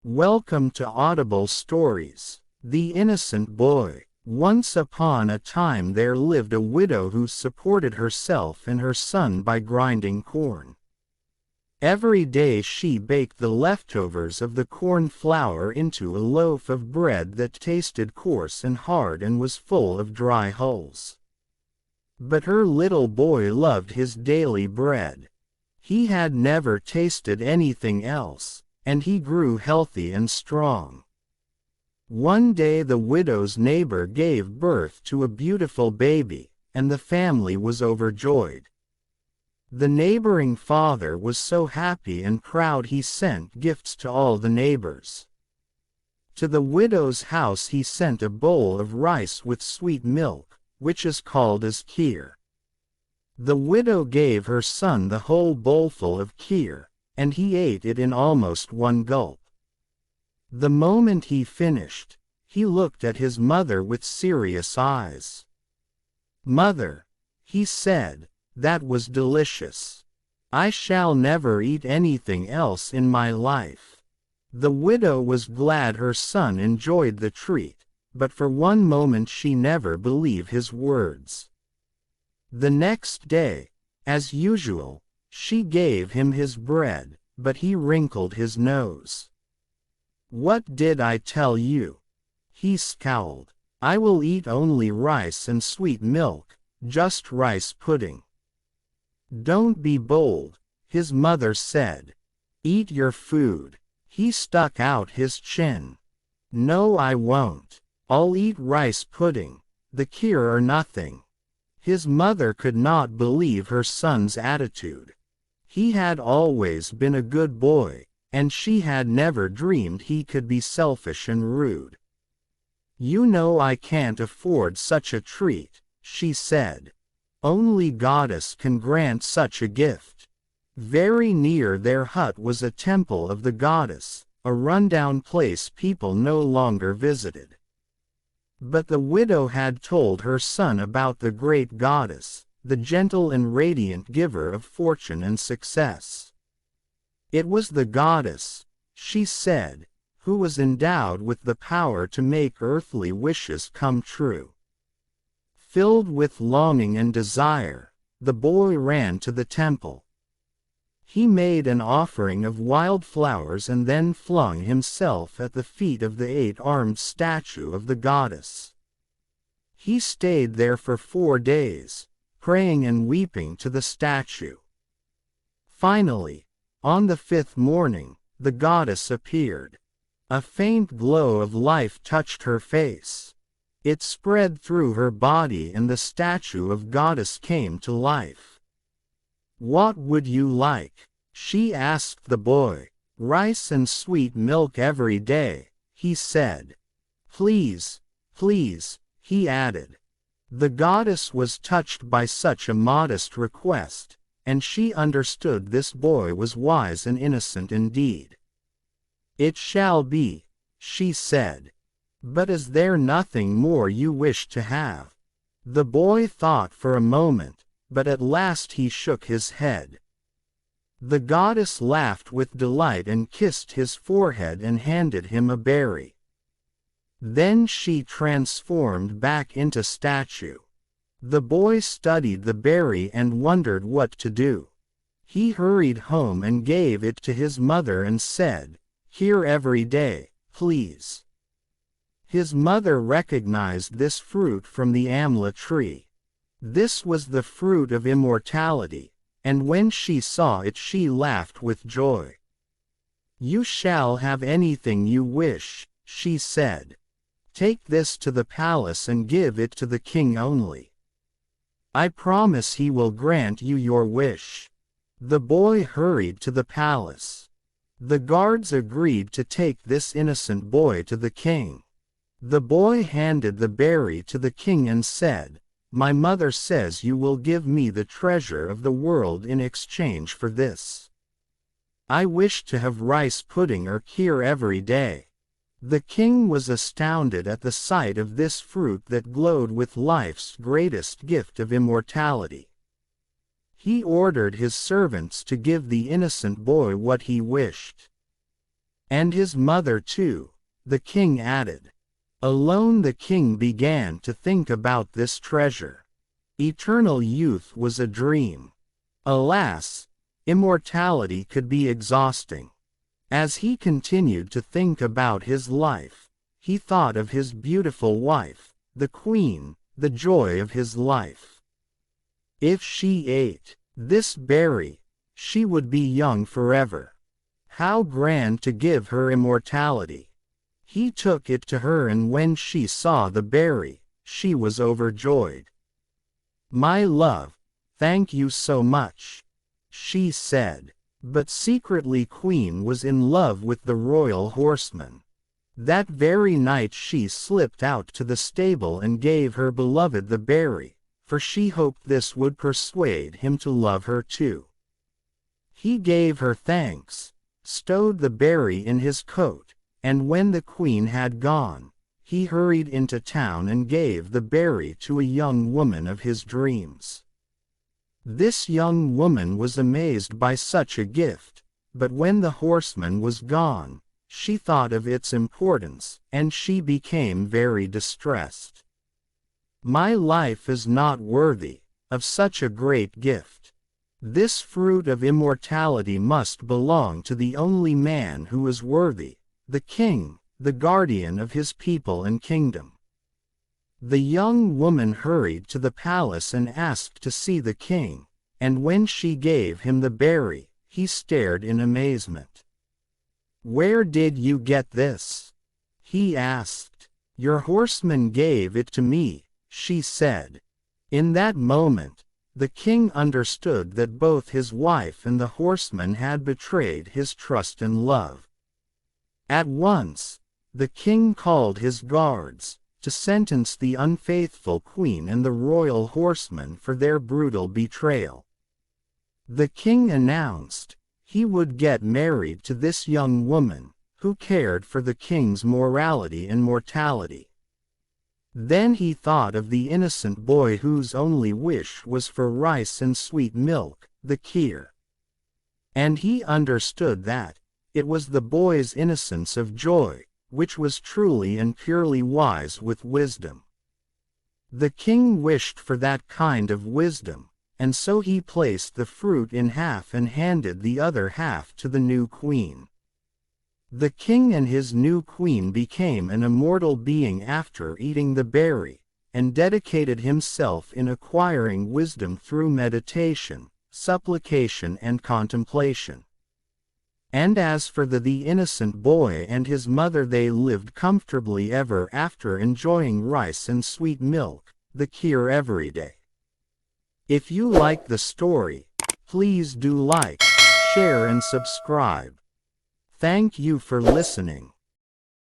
Welcome to Audible Stories. The Innocent Boy. Once upon a time there lived a widow who supported herself and her son by grinding corn. Every day she baked the leftovers of the corn flour into a loaf of bread that tasted coarse and hard and was full of dry hulls. But her little boy loved his daily bread. He had never tasted anything else, and he grew healthy and strong. One day the widow's neighbor gave birth to a beautiful baby, and the family was overjoyed. The neighboring father was so happy and proud he sent gifts to all the neighbors. To the widow's house he sent a bowl of rice with sweet milk, which is called as kheer. The widow gave her son the whole bowlful of kheer, and he ate it in almost one gulp. The moment he finished, he looked at his mother with serious eyes. "Mother," he said, "that was delicious. I shall never eat anything else in my life." The widow was glad her son enjoyed the treat, but for one moment she never believed his words. The next day, as usual, she gave him his bread, but he wrinkled his nose. "What did I tell you?" he scowled. "I will eat only rice and sweet milk, just rice pudding." "Don't be bold," his mother said. "Eat your food." He stuck out his chin. "No, I won't. I'll eat rice pudding, the kheer or nothing." His mother could not believe her son's attitude. He had always been a good boy, and she had never dreamed he could be selfish and rude. "You know I can't afford such a treat," she said. "Only Goddess can grant such a gift." Very near their hut was a temple of the goddess, a rundown place people no longer visited. But the widow had told her son about the great goddess, the gentle and radiant giver of fortune and success. It was the goddess, she said, who was endowed with the power to make earthly wishes come true. Filled with longing and desire, the boy ran to the temple. He made an offering of wild flowers and then flung himself at the feet of the eight-armed statue of the goddess. He stayed there for 4 days, praying and weeping to the statue. Finally, on the 5th morning, the goddess appeared. A faint glow of life touched her face. It spread through her body and the statue of goddess came to life. "What would you like?" she asked the boy. "Rice and sweet milk every day," he said. "Please, please," he added. The goddess was touched by such a modest request, and she understood this boy was wise and innocent indeed. "It shall be," she said. "But is there nothing more you wish to have?" The boy thought for a moment, but at last he shook his head. The goddess laughed with delight and kissed his forehead and handed him a berry. Then she transformed back into statue. The boy studied the berry and wondered what to do. He hurried home and gave it to his mother and said, "Here every day, please." His mother recognized this fruit from the amla tree. This was the fruit of immortality, and when she saw it she laughed with joy. "You shall have anything you wish," she said. "Take this to the palace and give it to the king only. I promise he will grant you your wish." The boy hurried to the palace. The guards agreed to take this innocent boy to the king. The boy handed the berry to the king and said, "My mother says you will give me the treasure of the world in exchange for this. I wish to have rice pudding or kheer every day." The king was astounded at the sight of this fruit that glowed with life's greatest gift of immortality. He ordered his servants to give the innocent boy what he wished. And his mother too, the king added. Alone the king began to think about this treasure. Eternal youth was a dream. Alas, immortality could be exhausting. As he continued to think about his life, he thought of his beautiful wife, the queen, the joy of his life. If she ate this berry, she would be young forever. How grand to give her immortality! He took it to her, and when she saw the berry, she was overjoyed. "My love, thank you so much," she said. But secretly Queen was in love with the royal horseman. That very night she slipped out to the stable and gave her beloved the berry, for she hoped this would persuade him to love her too. He gave her thanks, stowed the berry in his coat, and when the queen had gone, he hurried into town and gave the berry to a young woman of his dreams. This young woman was amazed by such a gift, but when the horseman was gone, she thought of its importance, and she became very distressed. "My life is not worthy of such a great gift. This fruit of immortality must belong to the only man who is worthy, the king, the guardian of his people and kingdom." The young woman hurried to the palace and asked to see the king, and when she gave him the berry, he stared in amazement. "Where did you get this?" he asked. "Your horseman gave it to me," she said. In that moment, the king understood that both his wife and the horseman had betrayed his trust and love. At once, the king called his guards to sentence the unfaithful queen and the royal horseman for their brutal betrayal. The king announced he would get married to this young woman, who cared for the king's morality and mortality. Then he thought of the innocent boy whose only wish was for rice and sweet milk, the kheer. And he understood that it was the boy's innocence of joy, which was truly and purely wise with wisdom. The king wished for that kind of wisdom, and so he placed the fruit in half and handed the other half to the new queen. The king and his new queen became an immortal being after eating the berry, and dedicated himself in acquiring wisdom through meditation, supplication and contemplation. And as for the innocent boy and his mother, they lived comfortably ever after, enjoying rice and sweet milk, the kheer, every day. If you like the story, please do like, share and subscribe. Thank you for listening.